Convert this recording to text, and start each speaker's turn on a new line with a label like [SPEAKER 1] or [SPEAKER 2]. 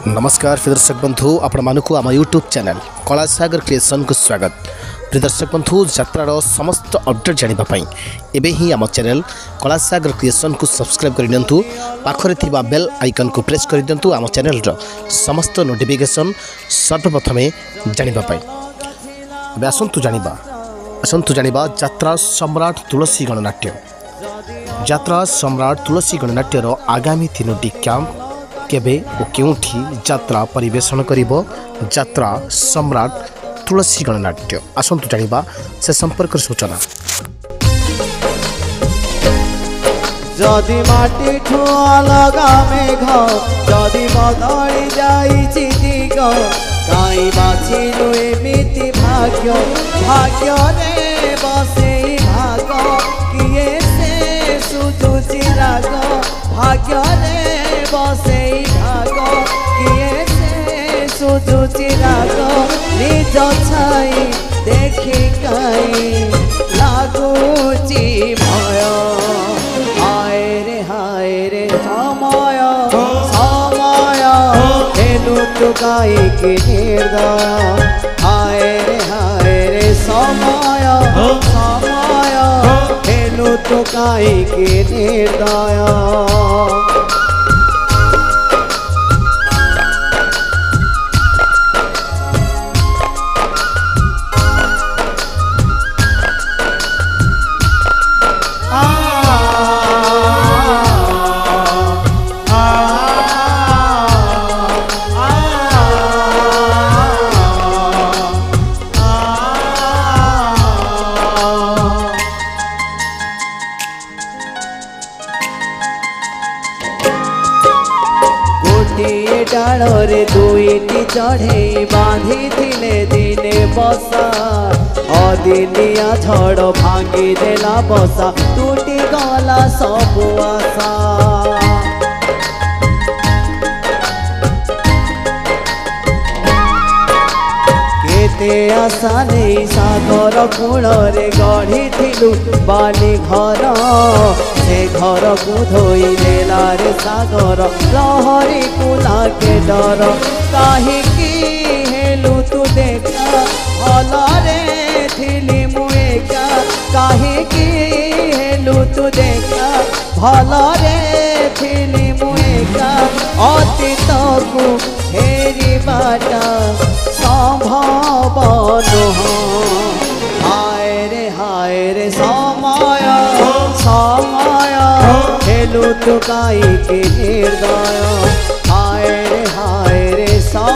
[SPEAKER 1] नमस्कार प्रिय दर्शक बंधु आपण मानकु आम यूट्यूब चैनल कला सागर क्रिएशन को स्वागत। प्रिय दर्शक बंधु यात्रार समस्त अपडेट जानापी एबे ही आम चैनल कला सागर क्रिएशन को सब्सक्राइब कर दिंतु पाखरे थिबा बेल आइकन को प्रेस कर दिंतु आम चैनल समस्त नोटिफिकेशन सर्वप्रथम जानापी। एबे आसंतु जानिबा यात्रा सम्राट तुलसी गणनाट्य। यात्रा सम्राट तुलसी गणनाट्यर आगामी 3टी कैंप केबे और केउठी यात्रा परिवेषण करिबो यात्रा सम्राट तुलसी गणनाट्य। आसंतु जानिबा से संपर्क सूचना।
[SPEAKER 2] जदि माटी ठुआ लगा मेघ जदि बदली जाइछि दिग काई बाछिलु एमिति भाग्य भाग्य रे बसे भाग किए से सुजुचि राग भाग्य रे बसे भाग किए से सुजुचि राग निज छाई देखि काई लागुची भय हाय रे समय समय हेलु तुकाई के निर्दय हाय रे समय समय हेलु तुकाई के निर्दय। डाଳରେ दुईटी चढ़े बांधी थिले दिने बसा अदिनिया झड़ भांगी देला बसा टूटी गला सबु आशा। केते आशा नहीं सागर कूଳରେ गढ़ी थिलु बाली घर से घर को धोई देला रे सागर लहरी को लागे डर काहीकि हेलु तू देखा भल रे थिली मुएका काहीकि हेलु तू देखा भल रे थिली मुएका अतीत को फेरी बाटा संभव नुह हाय रे समय समय हेलु तुकाई के निर्दय।